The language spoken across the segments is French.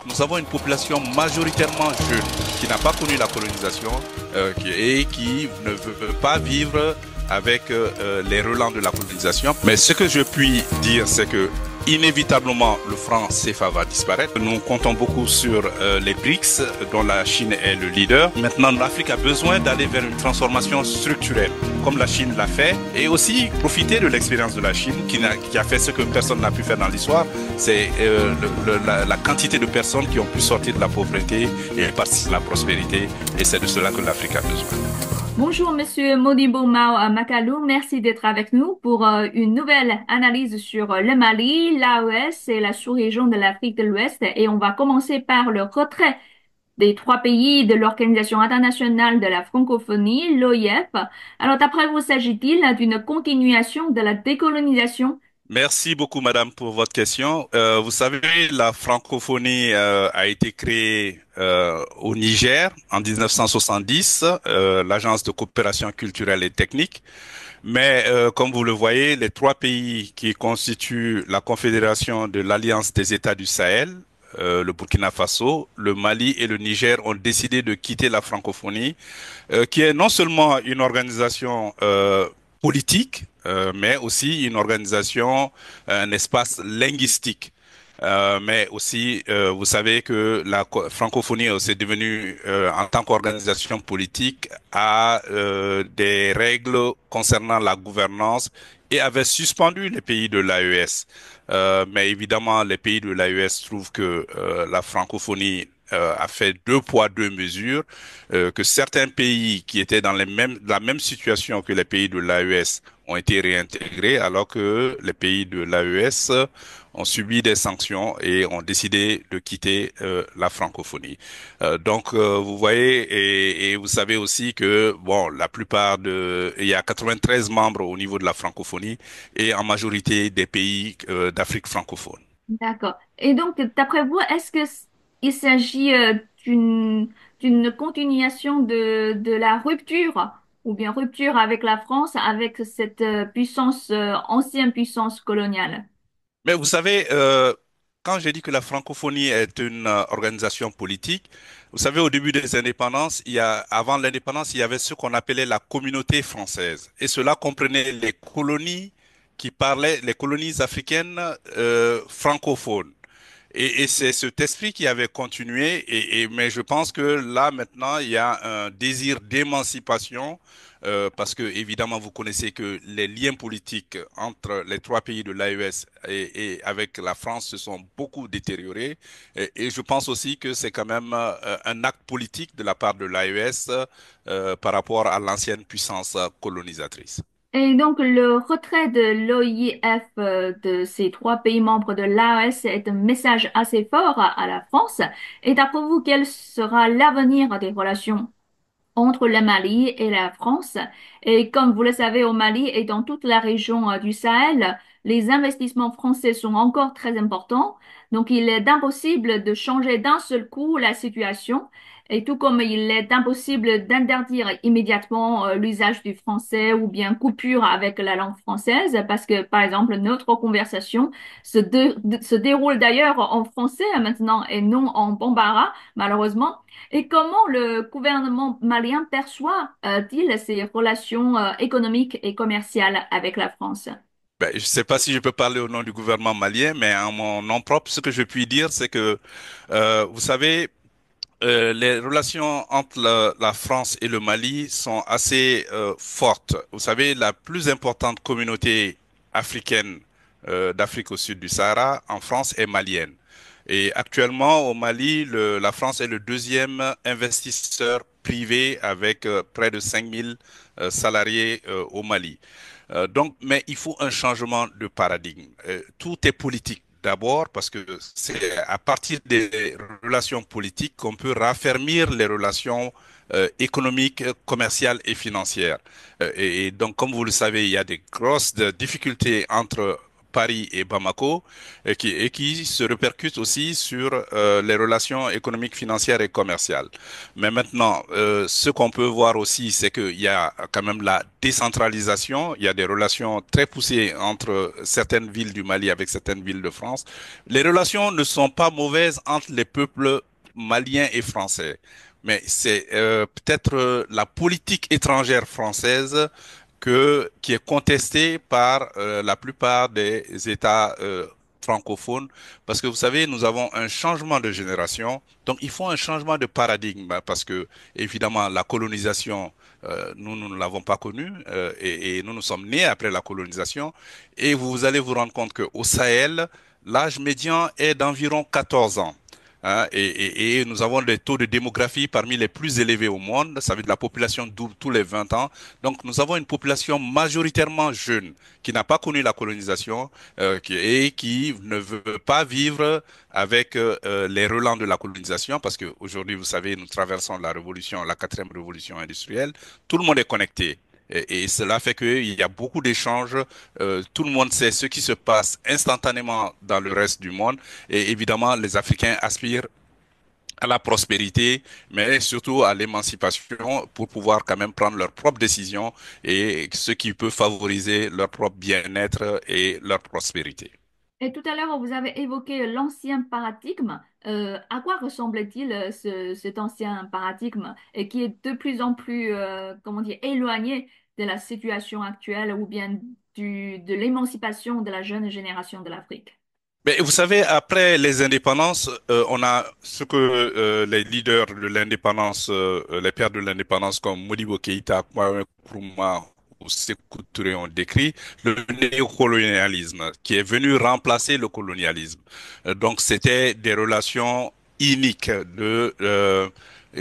nous avons une population majoritairement jeune qui n'a pas connu la colonisation et qui ne veut pas vivre avec les relents de la colonisation. Mais ce que je puis dire, c'est que inévitablement, le franc CFA va disparaître. Nous comptons beaucoup sur les BRICS, dont la Chine est le leader. Maintenant, l'Afrique a besoin d'aller vers une transformation structurelle, comme la Chine l'a fait, et aussi profiter de l'expérience de la Chine, qui a fait ce que personne n'a pu faire dans l'histoire. C'est la quantité de personnes qui ont pu sortir de la pauvreté et participer à la prospérité, et c'est de cela que l'Afrique a besoin. Bonjour, Monsieur Modibo Mao Makalou. Merci d'être avec nous pour une nouvelle analyse sur le Mali, l'AES et la sous-région de l'Afrique de l'Ouest. Et on va commencer par le retrait des trois pays de l'Organisation internationale de la francophonie, l'OIF. Alors, d'après vous, s'agit-il d'une continuation de la décolonisation? Merci beaucoup, madame, pour votre question. Vous savez, la francophonie a été créée au Niger en 1970, l'Agence de coopération culturelle et technique. Mais comme vous le voyez, les trois pays qui constituent la Confédération de l'Alliance des États du Sahel, le Burkina Faso, le Mali et le Niger ont décidé de quitter la francophonie, qui est non seulement une organisation politique, mais aussi une organisation, un espace linguistique. Mais aussi, vous savez que la francophonie c'est devenu, en tant qu'organisation politique, a des règles concernant la gouvernance et avait suspendu les pays de l'AES. Mais évidemment, les pays de l'AES trouvent que la francophonie a fait deux poids, deux mesures, que certains pays qui étaient dans la même situation que les pays de l'AES ont été réintégrés, alors que les pays de l'AES ont subi des sanctions et ont décidé de quitter la francophonie. Vous voyez, et vous savez aussi que, bon, il y a 93 membres au niveau de la francophonie et en majorité des pays d'Afrique francophone. D'accord. Et donc, d'après vous, est-ce que il s'agit d'une continuation de la rupture ou bien rupture avec la France, avec cette puissance, ancienne puissance coloniale? Mais vous savez, quand j'ai dit que la francophonie est une organisation politique, vous savez, au début des indépendances, avant l'indépendance, il y avait ce qu'on appelait la communauté française. Et cela comprenait les colonies les colonies africaines francophones. Et c'est cet esprit qui avait continué, mais je pense que là, maintenant, il y a un désir d'émancipation, parce que, évidemment, vous connaissez que les liens politiques entre les trois pays de l'AES et avec la France se sont beaucoup détériorés. Et je pense aussi que c'est quand même un acte politique de la part de l'AES par rapport à l'ancienne puissance colonisatrice. Et donc, le retrait de l'OIF de ces trois pays membres de l'AES est un message assez fort à la France. Et d'après vous, quel sera l'avenir des relations entre le Mali et la France? Et comme vous le savez, au Mali et dans toute la région du Sahel, les investissements français sont encore très importants. Donc, il est impossible de changer d'un seul coup la situation. Et tout comme il est impossible d'interdire immédiatement l'usage du français ou bien coupure avec la langue française, parce que, par exemple, notre conversation se déroule d'ailleurs en français maintenant et non en bambara, malheureusement. Et comment le gouvernement malien perçoit-il ses relations économiques et commerciales avec la France? Ben, je ne sais pas si je peux parler au nom du gouvernement malien, mais en mon nom propre, ce que je puis dire, c'est que, vous savez, les relations entre la France et le Mali sont assez fortes. Vous savez, la plus importante communauté africaine d'Afrique au sud du Sahara, en France, est malienne. Et actuellement, au Mali, la France est le deuxième investisseur privé avec près de 5000 salariés au Mali. Mais il faut un changement de paradigme. Tout est politique. D'abord, parce que c'est à partir des relations politiques qu'on peut raffermir les relations économiques, commerciales et financières. Et donc, comme vous le savez, il y a des grosses difficultés entre Paris et Bamako, et qui se répercute aussi sur les relations économiques, financières et commerciales. Mais maintenant, ce qu'on peut voir aussi, c'est qu'il y a quand même la décentralisation. Il y a des relations très poussées entre certaines villes du Mali avec certaines villes de France. Les relations ne sont pas mauvaises entre les peuples maliens et français. Mais c'est peut-être la politique étrangère française qui est contestée par la plupart des États francophones, parce que vous savez, nous avons un changement de génération, donc il faut un changement de paradigme, hein, parce que évidemment la colonisation, nous ne l'avons pas connue, et nous nous sommes nés après la colonisation, et vous allez vous rendre compte qu'au Sahel, l'âge médian est d'environ 14 ans. Hein, et nous avons des taux de démographie parmi les plus élevés au monde. Ça veut dire que la population double tous les 20 ans. Donc nous avons une population majoritairement jeune qui n'a pas connu la colonisation et qui ne veut pas vivre avec les relents de la colonisation parce qu'aujourd'hui, vous savez, nous traversons la révolution, la quatrième révolution industrielle. Tout le monde est connecté. Et cela fait qu'il y a beaucoup d'échanges. Tout le monde sait ce qui se passe instantanément dans le reste du monde. Et évidemment, les Africains aspirent à la prospérité, mais surtout à l'émancipation pour pouvoir quand même prendre leurs propres décisions et ce qui peut favoriser leur propre bien-être et leur prospérité. Et tout à l'heure, vous avez évoqué l'ancien paradigme. À quoi ressemble-t-il cet ancien paradigme et qui est de plus en plus, comment dire, éloigné de la situation actuelle ou bien de l'émancipation de la jeune génération de l'Afrique? Mais vous savez, après les indépendances, on a ce que les leaders de l'indépendance, les pères de l'indépendance comme Modibo Keïta, Kwame Nkrumah ou Sékou Touré ont décrit, le néocolonialisme qui est venu remplacer le colonialisme. Donc c'était des relations iniques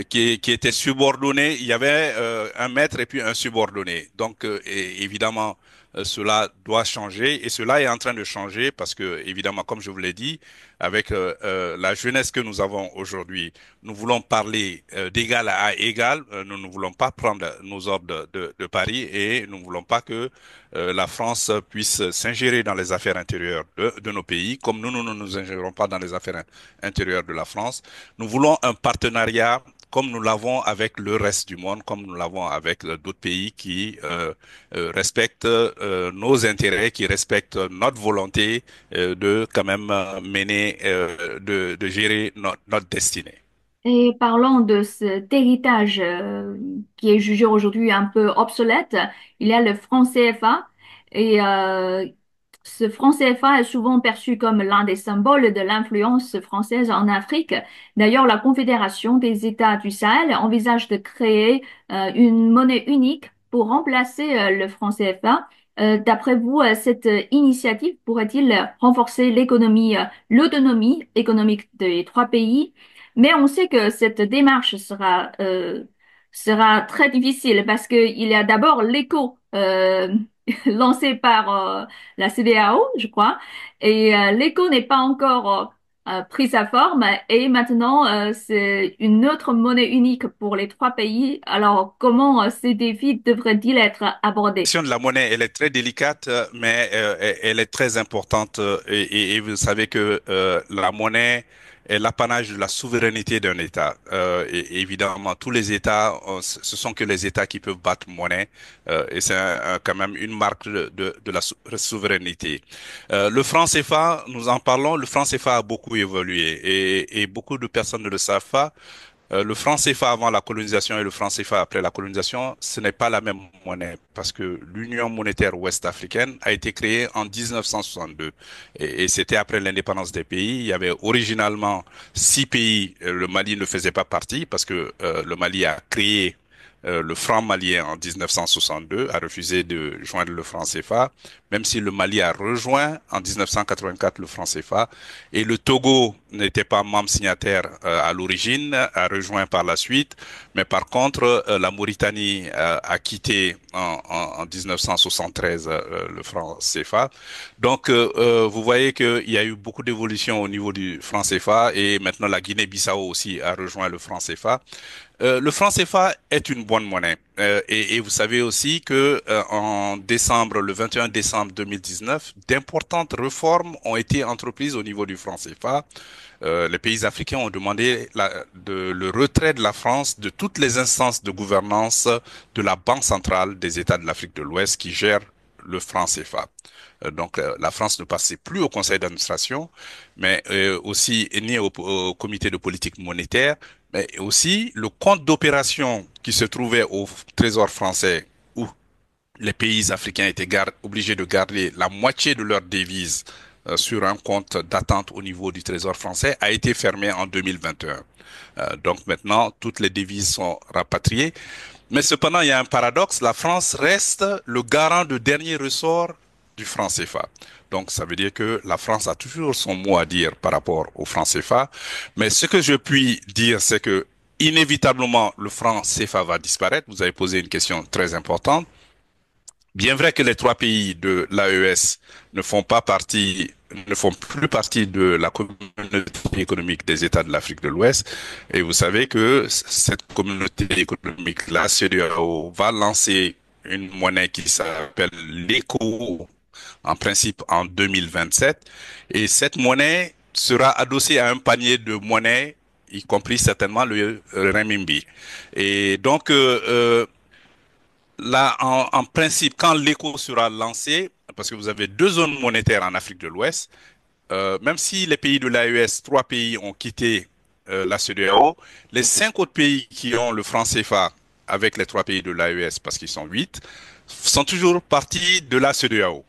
qui étaient subordonnées. Il y avait un maître et puis un subordonné. Donc et évidemment cela doit changer et cela est en train de changer parce que, évidemment, comme je vous l'ai dit, avec la jeunesse que nous avons aujourd'hui, nous voulons parler d'égal à égal. Nous ne voulons pas prendre nos ordres de Paris et nous ne voulons pas que la France puisse s'ingérer dans les affaires intérieures de nos pays, comme nous ne nous ingérons pas dans les affaires intérieures de la France. Nous voulons un partenariat comme nous l'avons avec le reste du monde, comme nous l'avons avec d'autres pays qui respectent nos intérêts, qui respectent notre volonté de quand même mener, de gérer notre destinée. Et parlant de cet héritage qui est jugé aujourd'hui un peu obsolète, il y a le franc CFA. Et ce franc CFA est souvent perçu comme l'un des symboles de l'influence française en Afrique. D'ailleurs, la Confédération des États du Sahel envisage de créer une monnaie unique pour remplacer le franc CFA. D'après vous, cette initiative pourrait-il renforcer l'autonomie économique des trois pays? Mais on sait que cette démarche sera très difficile parce qu'il y a d'abord l'écho lancé par la CEDEAO, je crois, et l'écho n'est pas encore pris sa forme et maintenant c'est une autre monnaie unique pour les trois pays. Alors comment ces défis devraient-ils être La abordés? question de la monnaie, elle est très délicate, mais elle est très importante. Et vous savez que la monnaie est l'apanage de la souveraineté d'un État. Et évidemment, tous les États, ce sont que les États qui peuvent battre monnaie. Et c'est quand même une marque de la souveraineté. Le franc CFA, nous en parlons, le franc CFA a beaucoup évolué et beaucoup de personnes ne le savent pas. Le franc CFA avant la colonisation et le franc CFA après la colonisation, ce n'est pas la même monnaie parce que l'Union monétaire ouest-africaine a été créée en 1962 et c'était après l'indépendance des pays. Il y avait originalement 6 pays, le Mali ne faisait pas partie parce que le Mali a créé le franc malien en 1962, a refusé de joindre le franc CFA, même si le Mali a rejoint en 1984 le franc CFA. Et le Togo n'était pas membre signataire à l'origine, a rejoint par la suite. Mais par contre, la Mauritanie a quitté en 1973 le franc CFA. Donc, vous voyez qu'il y a eu beaucoup d'évolutions au niveau du franc CFA et maintenant la Guinée-Bissau aussi a rejoint le franc CFA. Le franc CFA est une bonne monnaie. Et vous savez aussi que en décembre, le 21 décembre 2019, d'importantes réformes ont été entreprises au niveau du franc CFA. Les pays africains ont demandé le retrait de la France de toutes les instances de gouvernance de la Banque centrale des États de l'Afrique de l'Ouest qui gère le franc CFA. La France ne passait plus au conseil d'administration, mais aussi ni au comité de politique monétaire, mais aussi le compte d'opération qui se trouvait au trésor français où les pays africains étaient obligés de garder la moitié de leurs devises sur un compte d'attente au niveau du Trésor français a été fermé en 2021. Donc maintenant, toutes les devises sont rapatriées. Mais cependant, il y a un paradoxe. La France reste le garant de dernier ressort du franc CFA. Donc ça veut dire que la France a toujours son mot à dire par rapport au franc CFA. Mais ce que je puis dire, c'est que inévitablement, le franc CFA va disparaître. Vous avez posé une question très importante. Bien vrai que les trois pays de l'AES ne font pas partie, ne font plus partie de la communauté économique des États de l'Afrique de l'Ouest, et vous savez que cette communauté économique-là, CEDEAO, va lancer une monnaie qui s'appelle l'ECO, en principe en 2027, et cette monnaie sera adossée à un panier de monnaies, y compris certainement le renminbi. Et donc, là, en principe, quand l'écho sera lancé, parce que vous avez deux zones monétaires en Afrique de l'Ouest, même si les pays de l'AES, trois pays ont quitté la CEDEAO, les cinq autres pays qui ont le franc CFA avec les trois pays de l'AES, parce qu'ils sont huit, sont toujours partis de la CEDEAO.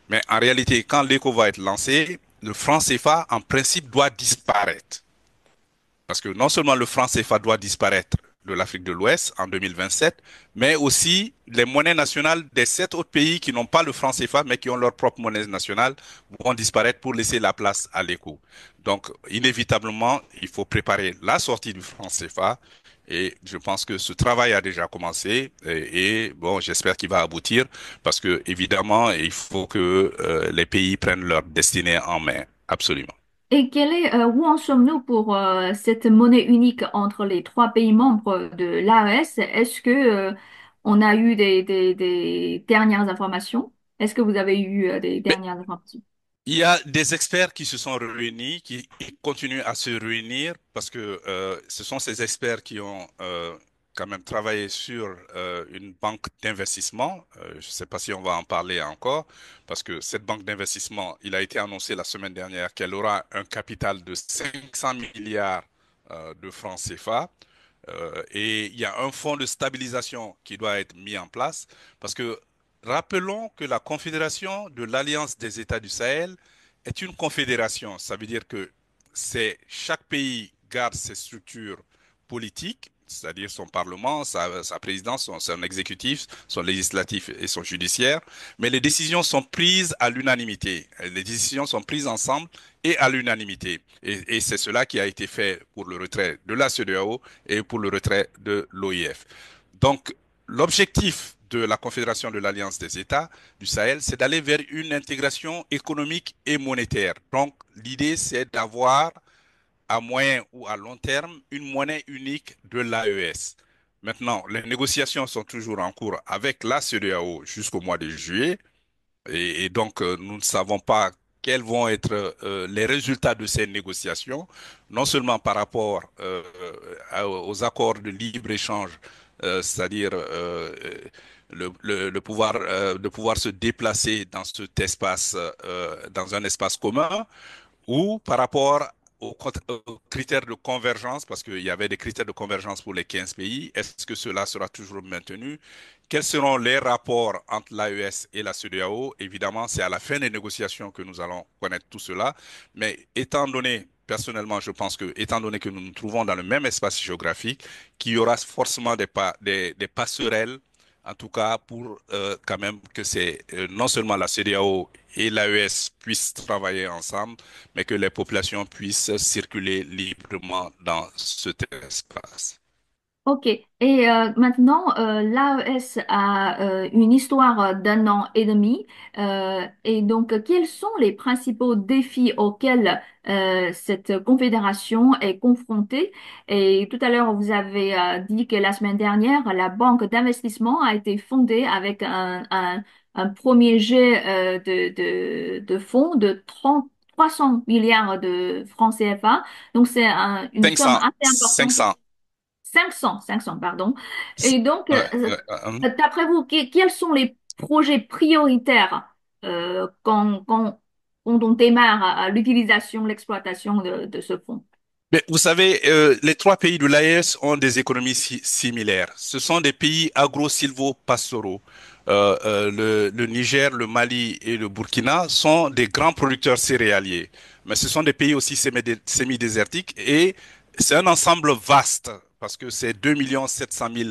Mais en réalité, quand l'écho va être lancé, le franc CFA, en principe, doit disparaître. Parce que non seulement le franc CFA doit disparaître de l'Afrique de l'Ouest en 2027, mais aussi les monnaies nationales des sept autres pays qui n'ont pas le franc CFA, mais qui ont leur propre monnaie nationale, vont disparaître pour laisser la place à l'éco. Donc, inévitablement, il faut préparer la sortie du franc CFA. Et je pense que ce travail a déjà commencé bon, j'espère qu'il va aboutir parce que évidemment, il faut que les pays prennent leur destinée en main. Absolument. Et où en sommes-nous pour cette monnaie unique entre les trois pays membres de l'AES? Est-ce que on a eu des dernières informations? Est-ce que vous avez eu des dernières informations? Il y a des experts qui se sont réunis, qui continuent à se réunir parce que ce sont ces experts qui ont quand même travaillé sur une banque d'investissement. Je ne sais pas si on va en parler encore parce que cette banque d'investissement, il a été annoncé la semaine dernière qu'elle aura un capital de 500 milliards de francs CFA. Et il y a un fonds de stabilisation qui doit être mis en place parce que rappelons que la Confédération de l'Alliance des États du Sahel est une confédération. Ça veut dire que c'est chaque pays garde ses structures politiques, c'est-à-dire son parlement, sa présidence, son exécutif, son législatif et son judiciaire, mais les décisions sont prises à l'unanimité. Les décisions sont prises ensemble et à l'unanimité. Et c'est cela qui a été fait pour le retrait de la CEDEAO et pour le retrait de l'OIF. Donc, l'objectif de la Confédération de l'Alliance des États du Sahel, c'est d'aller vers une intégration économique et monétaire. Donc, l'idée, c'est d'avoir à moyen ou à long terme une monnaie unique de l'AES. Maintenant, les négociations sont toujours en cours avec la CEDEAO jusqu'au mois de juillet. Et donc, nous ne savons pas quels vont être les résultats de ces négociations, non seulement par rapport aux accords de libre-échange, c'est-à-dire le pouvoir de pouvoir se déplacer dans cet espace, dans un espace commun, ou par rapport aux critères de convergence, parce qu'il y avait des critères de convergence pour les 15 pays, est-ce que cela sera toujours maintenu? Quels seront les rapports entre l'AES et la CEDEAO? Évidemment, c'est à la fin des négociations que nous allons connaître tout cela. Mais étant donné, personnellement, je pense que, étant donné que nous nous trouvons dans le même espace géographique, qu'il y aura forcément des passerelles, en tout cas pour quand même que c'est non seulement la CEDEAO et l'AES puissent travailler ensemble, mais que les populations puissent circuler librement dans cet espace. Ok. Et maintenant, l'AES a une histoire d'un an et demi. Et donc, quels sont les principaux défis auxquels cette confédération est confrontée? Et tout à l'heure, vous avez dit que la semaine dernière, la banque d'investissement a été fondée avec un premier jet de fonds de 300 milliards de francs CFA. Donc, c'est une somme 500, assez importante. 500. 500, pardon. Et donc, Ouais, ouais, d'après vous, quels sont les projets prioritaires quand on démarre à l'utilisation, l'exploitation de ce fonds? mais vous savez, les trois pays de l'AES ont des économies similaires. Ce sont des pays agro-silvo-pastoraux. Le Niger, le Mali et le Burkina sont des grands producteurs céréaliers. Mais ce sont des pays aussi semi-désertiques et c'est un ensemble vaste parce que c'est 2 700 000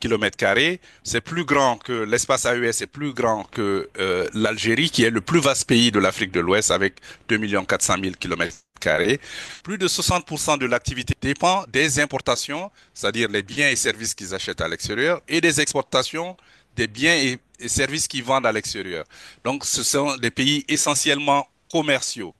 kilomètres carrés. C'est plus grand que l'espace AES, c'est plus grand que l'Algérie, qui est le plus vaste pays de l'Afrique de l'Ouest avec 2 400 000 kilomètres carrés. Plus de 60% de l'activité dépend des importations, c'est-à-dire les biens et services qu'ils achètent à l'extérieur, et des exportations des biens et services qu'ils vendent à l'extérieur. Donc, ce sont des pays essentiellement commerciaux.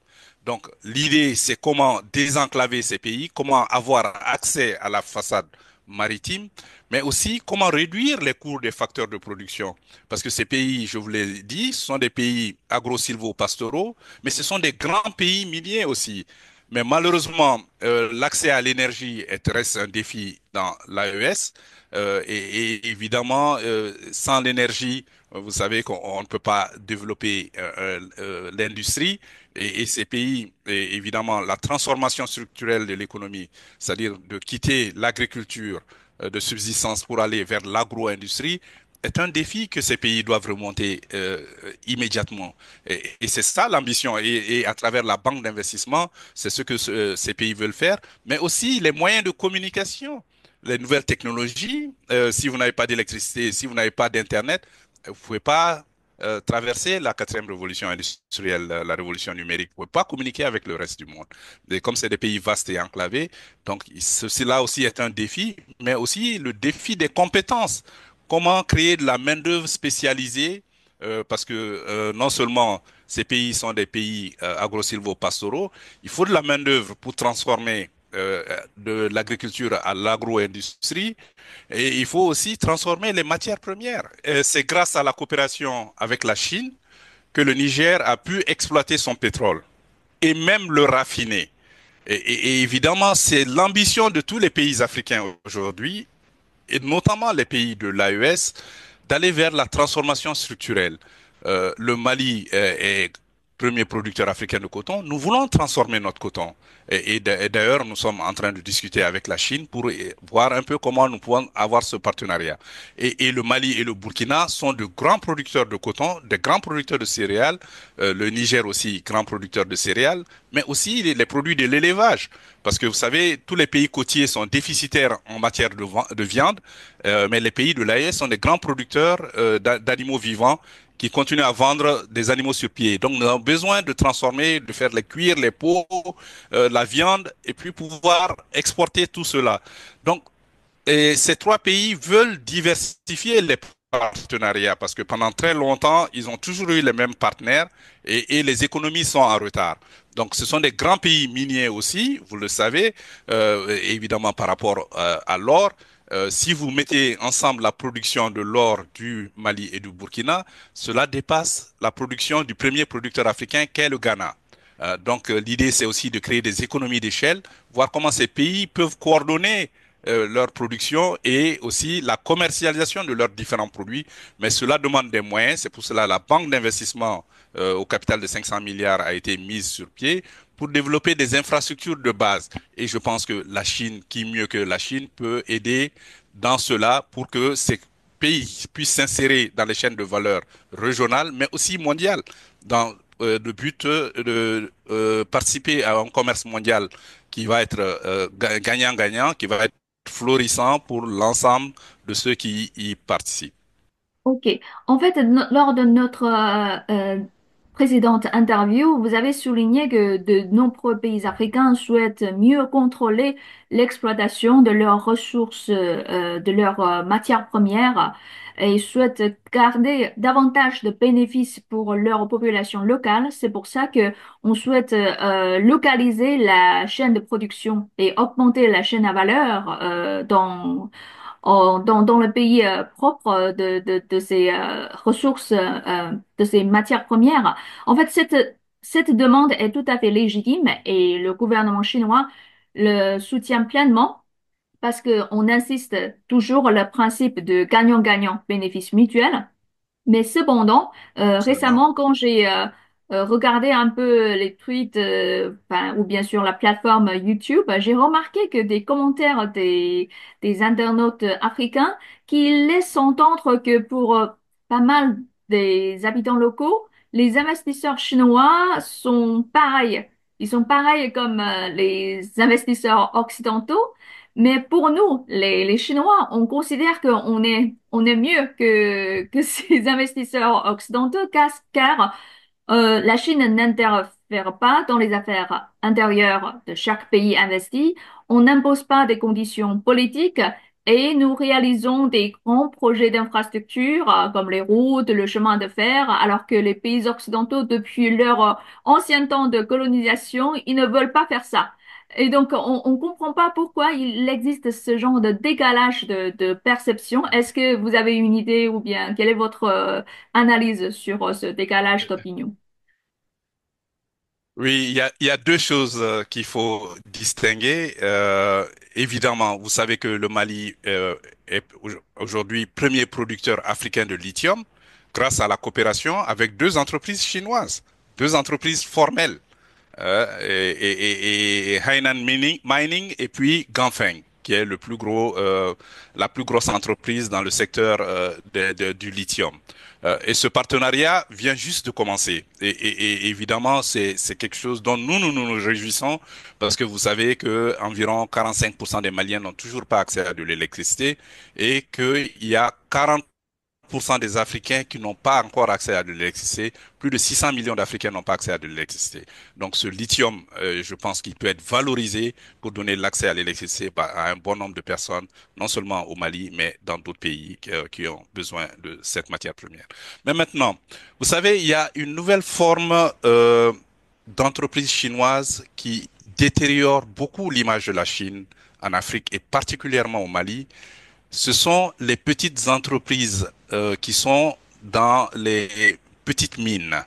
Donc, l'idée, c'est comment désenclaver ces pays, comment avoir accès à la façade maritime, mais aussi comment réduire les coûts des facteurs de production. Parce que ces pays, je vous l'ai dit, sont des pays agro-silvo-pastoraux, mais ce sont des grands pays miniers aussi. Mais malheureusement, l'accès à l'énergie reste un défi dans l'AES. Et évidemment, sans l'énergie, vous savez qu'on ne peut pas développer l'industrie. Et ces pays, et évidemment, la transformation structurelle de l'économie, c'est-à-dire de quitter l'agriculture de subsistance pour aller vers l'agro-industrie, est un défi que ces pays doivent remonter immédiatement. Et c'est ça l'ambition. Et à travers la banque d'investissement, c'est ce que ces pays veulent faire, mais aussi les moyens de communication, les nouvelles technologies. Si vous n'avez pas d'électricité, si vous n'avez pas d'Internet, vous pouvez pas traverser la quatrième révolution industrielle, la révolution numérique. Vous ne pouvez pas communiquer avec le reste du monde. Et comme c'est des pays vastes et enclavés, donc ceci là aussi est un défi, mais aussi le défi des compétences. Comment créer de la main-d'œuvre spécialisée, parce que non seulement ces pays sont des pays agro-silvo-pastoraux, il faut de la main-d'œuvre pour transformer de l'agriculture à l'agro-industrie et il faut aussi transformer les matières premières. C'est grâce à la coopération avec la Chine que le Niger a pu exploiter son pétrole et même le raffiner. Et évidemment, c'est l'ambition de tous les pays africains aujourd'hui et notamment les pays de l'AES, d'aller vers la transformation structurelle. Le Mali est premier producteur africain de coton. Nous voulons transformer notre coton. Et d'ailleurs, nous sommes en train de discuter avec la Chine pour voir un peu comment nous pouvons avoir ce partenariat. Et le Mali et le Burkina sont de grands producteurs de coton, des grands producteurs de céréales. Le Niger aussi, grand producteur de céréales, mais aussi les produits de l'élevage. Parce que vous savez, tous les pays côtiers sont déficitaires en matière de viande, mais les pays de l'AES sont des grands producteurs d'animaux vivants qui continuent à vendre des animaux sur pied. Donc nous avons besoin de transformer, de faire les cuire, les peaux, la viande, et puis pouvoir exporter tout cela. Donc et ces trois pays veulent diversifier les partenariats parce que pendant très longtemps, ils ont toujours eu les mêmes partenaires et les économies sont en retard. Donc, ce sont des grands pays miniers aussi, vous le savez, évidemment par rapport à l'or. Si vous mettez ensemble la production de l'or du Mali et du Burkina, cela dépasse la production du premier producteur africain qu'est le Ghana. Donc, l'idée, c'est aussi de créer des économies d'échelle, voir comment ces pays peuvent coordonner leur production et aussi la commercialisation de leurs différents produits. Mais cela demande des moyens. C'est pour cela que la banque d'investissement au capital de 500 milliards a été mise sur pied pour développer des infrastructures de base. Et je pense que la Chine, qui mieux que la Chine, peut aider dans cela pour que ces pays puissent s'insérer dans les chaînes de valeur régionales, mais aussi mondiales, dans le but de participer à un commerce mondial qui va être gagnant-gagnant, qui va être florissant pour l'ensemble de ceux qui y participent. Ok. En fait, lors de notre précédente interview, vous avez souligné que de nombreux pays africains souhaitent mieux contrôler l'exploitation de leurs ressources, de leurs matières premières et souhaitent garder davantage de bénéfices pour leur population locale. C'est pour ça que on souhaite localiser la chaîne de production et augmenter la chaîne à valeur dans le pays propre de ces ressources, de ces matières premières. En fait, cette demande est tout à fait légitime et le gouvernement chinois le soutient pleinement parce qu'on insiste toujours le principe de gagnant-gagnant, bénéfice mutuel. Mais cependant, Absolument. récemment, quand j'ai regardé un peu les tweets, enfin, ou bien sûr la plateforme YouTube, j'ai remarqué que des commentaires des internautes africains qui laissent entendre que pour pas mal des habitants locaux, les investisseurs chinois sont pareils. Ils sont pareils comme les investisseurs occidentaux. Mais pour nous, les Chinois, on considère on est mieux que ces investisseurs occidentaux car la Chine n'interfère pas dans les affaires intérieures de chaque pays investi. On n'impose pas des conditions politiques et nous réalisons des grands projets d'infrastructure comme les routes, le chemin de fer, alors que les pays occidentaux, depuis leur ancien temps de colonisation, ils ne veulent pas faire ça. Et donc, on comprend pas pourquoi il existe ce genre de décalage de perception. Est-ce que vous avez une idée ou bien quelle est votre analyse sur ce décalage d'opinion? Oui, il y a deux choses qu'il faut distinguer. Évidemment, vous savez que le Mali est aujourd'hui premier producteur africain de lithium grâce à la coopération avec deux entreprises chinoises, deux entreprises formelles, et Hainan Mining et puis Ganfeng, qui est le plus gros, la plus grosse entreprise dans le secteur du lithium. Et ce partenariat vient juste de commencer. Et évidemment, c'est quelque chose dont nous réjouissons parce que vous savez que environ 45% des Maliens n'ont toujours pas accès à de l'électricité et qu'il y a 40% des Africains qui n'ont pas encore accès à de l'électricité. Plus de 600 millions d'Africains n'ont pas accès à de l'électricité. Donc ce lithium, je pense qu'il peut être valorisé pour donner l'accès à l'électricité à un bon nombre de personnes, non seulement au Mali, mais dans d'autres pays qui ont besoin de cette matière première. Mais maintenant, vous savez, il y a une nouvelle forme d'entreprise chinoise qui détériore beaucoup l'image de la Chine en Afrique et particulièrement au Mali. Ce sont les petites entreprises qui sont dans les petites mines.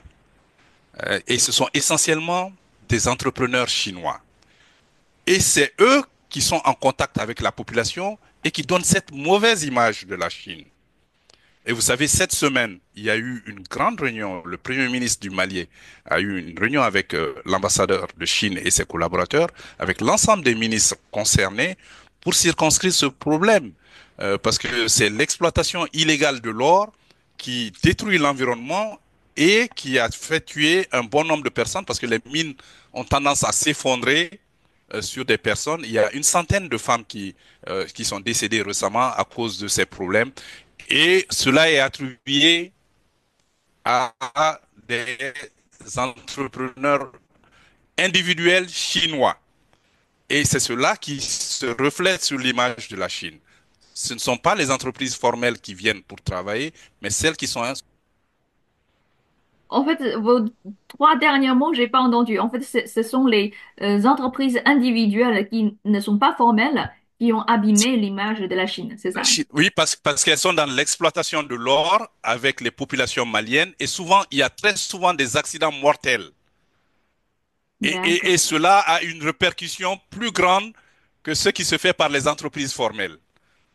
Et ce sont essentiellement des entrepreneurs chinois. Et c'est eux qui sont en contact avec la population et qui donnent cette mauvaise image de la Chine. Et vous savez, cette semaine, il y a eu une grande réunion. Le Premier ministre du Mali a eu une réunion avec l'ambassadeur de Chine et ses collaborateurs, avec l'ensemble des ministres concernés, pour circonscrire ce problème. Parce que c'est l'exploitation illégale de l'or qui détruit l'environnement et qui a fait tuer un bon nombre de personnes parce que les mines ont tendance à s'effondrer sur des personnes. Il y a une centaine de femmes qui sont décédées récemment à cause de ces problèmes. Et cela est attribué à des entrepreneurs individuels chinois. Et c'est cela qui se reflète sur l'image de la Chine. Ce ne sont pas les entreprises formelles qui viennent pour travailler, mais celles qui sont... En fait, vos trois derniers mots, j'ai pas entendu. En fait, ce sont les entreprises individuelles qui ne sont pas formelles qui ont abîmé l'image de la Chine, c'est ça? Oui, parce qu'elles sont dans l'exploitation de l'or avec les populations maliennes et souvent, il y a très souvent des accidents mortels. Et D'accord. cela a une répercussion plus grande que ce qui se fait par les entreprises formelles.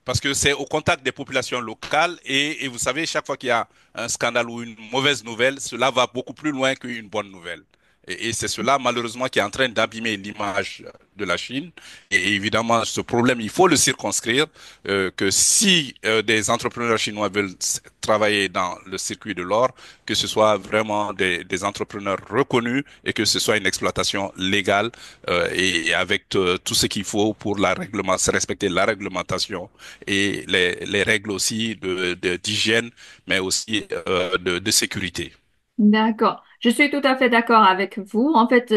Parce que c'est au contact des populations locales et vous savez, chaque fois qu'il y a un scandale ou une mauvaise nouvelle, cela va beaucoup plus loin qu'une bonne nouvelle. Et c'est cela, malheureusement, qui est en train d'abîmer l'image de la Chine. Et évidemment, ce problème, il faut le circonscrire, que si des entrepreneurs chinois veulent travailler dans le circuit de l'or, que ce soit vraiment des entrepreneurs reconnus et que ce soit une exploitation légale et avec tout ce qu'il faut pour respecter la réglementation et les règles aussi d'hygiène, mais aussi de sécurité. D'accord. Je suis tout à fait d'accord avec vous. En fait,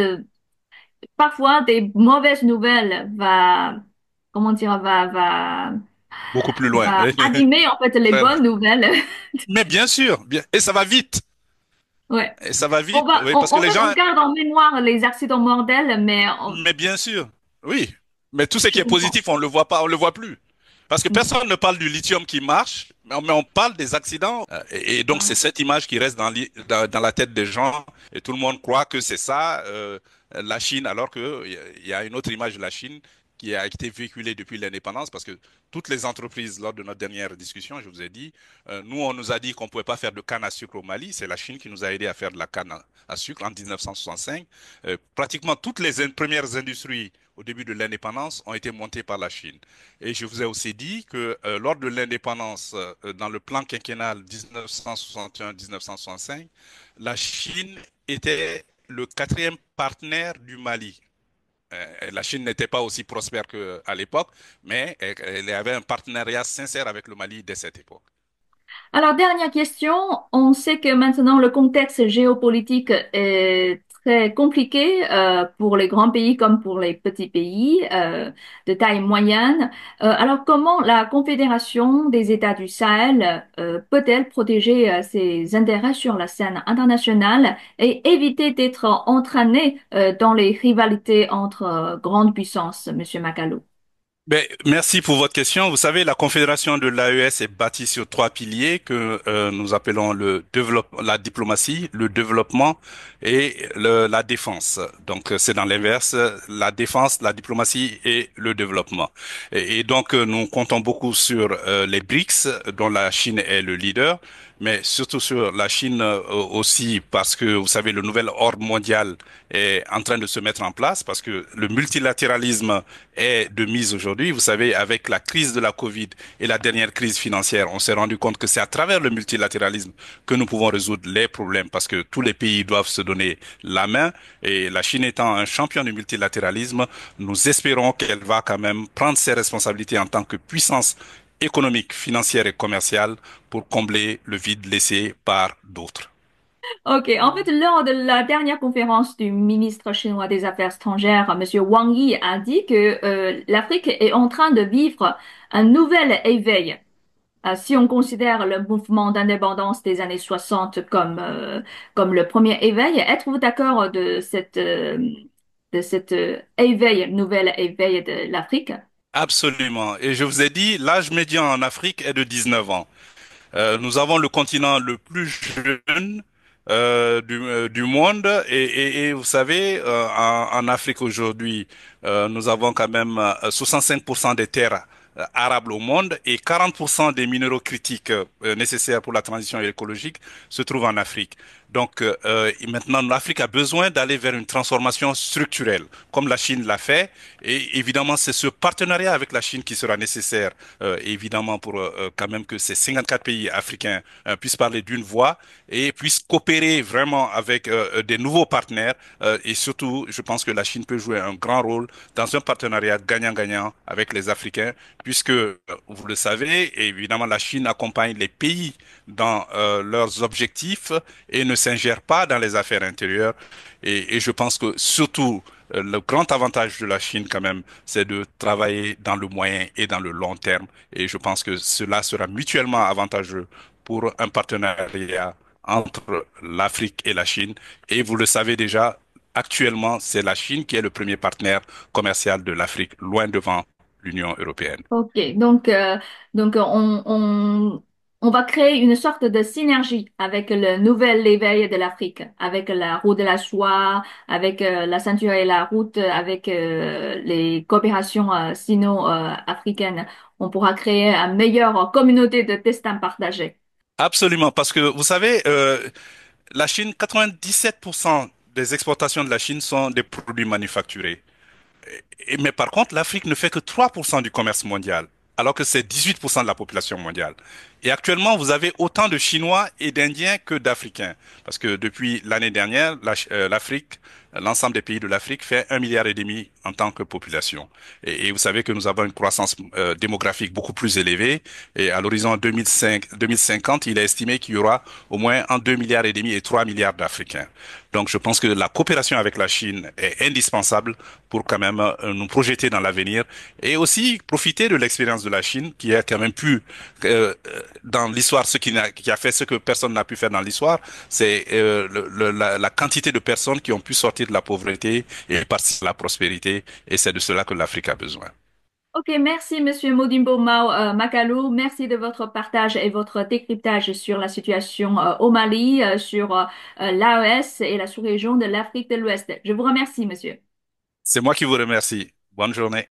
parfois des mauvaises nouvelles comment dire, Beaucoup plus loin. va animer en fait les bonnes nouvelles. Mais bien sûr, et ça va vite. Ouais. Et ça va vite, oui, parce que En les fait, on gens, garde en mémoire les accidents mortels, mais bien sûr, oui. Mais tout ce qui je est comprends. positif, on le voit pas, on le voit plus. Parce que personne ne parle du lithium qui marche, mais on parle des accidents. Et donc, c'est Mm. cette image qui reste dans la tête des gens. Et tout le monde croit que c'est ça, la Chine, alors qu'il y a une autre image de la Chine qui a été véhiculée depuis l'indépendance. Parce que toutes les entreprises, lors de notre dernière discussion, je vous ai dit, nous, on nous a dit qu'on ne pouvait pas faire de canne à sucre au Mali. C'est la Chine qui nous a aidé à faire de la canne à sucre en 1965. Pratiquement toutes les premières industries au début de l'indépendance ont été montées par la Chine. Et je vous ai aussi dit que lors de l'indépendance, dans le plan quinquennal 1961-1965, la Chine était le quatrième partenaire du Mali. La Chine n'était pas aussi prospère qu'à l'époque, mais elle avait un partenariat sincère avec le Mali dès cette époque. Alors, dernière question. On sait que maintenant le contexte géopolitique est très compliqué pour les grands pays comme pour les petits pays de taille moyenne. Alors, comment la Confédération des États du Sahel peut-elle protéger ses intérêts sur la scène internationale et éviter d'être entraînée dans les rivalités entre grandes puissances, Monsieur Macalou? Ben, merci pour votre question. Vous savez, la Confédération de l'AES est bâtie sur trois piliers que nous appelons la diplomatie, le développement et la défense. Donc, c'est dans l'inverse, la défense, la diplomatie et le développement. Et donc, nous comptons beaucoup sur les BRICS, dont la Chine est le leader, mais surtout sur la Chine aussi, parce que, vous savez, le nouvel ordre mondial est en train de se mettre en place, parce que le multilatéralisme est de mise aujourd'hui. Vous savez, avec la crise de la Covid et la dernière crise financière, on s'est rendu compte que c'est à travers le multilatéralisme que nous pouvons résoudre les problèmes parce que tous les pays doivent se donner la main et la Chine étant un champion du multilatéralisme, nous espérons qu'elle va quand même prendre ses responsabilités en tant que puissance économique, financière et commerciale pour combler le vide laissé par d'autres. Ok, en fait, lors de la dernière conférence du ministre chinois des Affaires étrangères, Monsieur Wang Yi a dit que l'Afrique est en train de vivre un nouvel éveil. Si on considère le mouvement d'indépendance des années 60 comme le premier éveil, êtes-vous d'accord de cette éveil, nouvel éveil de l'Afrique? Absolument. Et je vous ai dit, l'âge médian en Afrique est de 19 ans. Nous avons le continent le plus jeune du monde et vous savez, en Afrique aujourd'hui, nous avons quand même 65% des terres arables au monde et 40% des minéraux critiques nécessaires pour la transition écologique se trouvent en Afrique. Donc et maintenant, l'Afrique a besoin d'aller vers une transformation structurelle, comme la Chine l'a fait. Et évidemment, c'est ce partenariat avec la Chine qui sera nécessaire évidemment pour quand même que ces 54 pays africains puissent parler d'une voix et puissent coopérer vraiment avec des nouveaux partenaires. Et surtout, je pense que la Chine peut jouer un grand rôle dans un partenariat gagnant-gagnant avec les Africains, puisque, vous le savez, évidemment, la Chine accompagne les pays dans leurs objectifs et ne s'ingère pas dans les affaires intérieures. Et je pense que surtout, le grand avantage de la Chine, quand même, c'est de travailler dans le moyen et dans le long terme. Et je pense que cela sera mutuellement avantageux pour un partenariat entre l'Afrique et la Chine. Et vous le savez déjà, actuellement, c'est la Chine qui est le premier partenaire commercial de l'Afrique, loin devant l'Union européenne. Ok, donc on va créer une sorte de synergie avec le nouvel éveil de l'Afrique, avec la route de la soie, avec la ceinture et la route, avec les coopérations sino-africaines. On pourra créer une meilleure communauté de destin partagé. Absolument, parce que vous savez, la Chine, 97% des exportations de la Chine sont des produits manufacturés. Mais par contre, l'Afrique ne fait que 3% du commerce mondial, alors que c'est 18% de la population mondiale. Et actuellement, vous avez autant de Chinois et d'Indiens que d'Africains. Parce que depuis l'année dernière, l'Afrique, l'ensemble des pays de l'Afrique fait 1,5 milliard en tant que population. Et vous savez que nous avons une croissance démographique beaucoup plus élevée. Et à l'horizon 2050, il est estimé qu'il y aura au moins entre 2,5 milliards et 3 milliards d'Africains. Donc, je pense que la coopération avec la Chine est indispensable pour quand même nous projeter dans l'avenir et aussi profiter de l'expérience de la Chine qui a quand même pu dans l'histoire, qui a fait ce que personne n'a pu faire dans l'histoire, c'est la quantité de personnes qui ont pu sortir de la pauvreté et participer à la prospérité. Et c'est de cela que l'Afrique a besoin. Ok, merci Monsieur Modimbo Mao Makalou. Merci de votre partage et votre décryptage sur la situation au Mali, sur l'AES et la sous-région de l'Afrique de l'Ouest. Je vous remercie, Monsieur. C'est moi qui vous remercie. Bonne journée.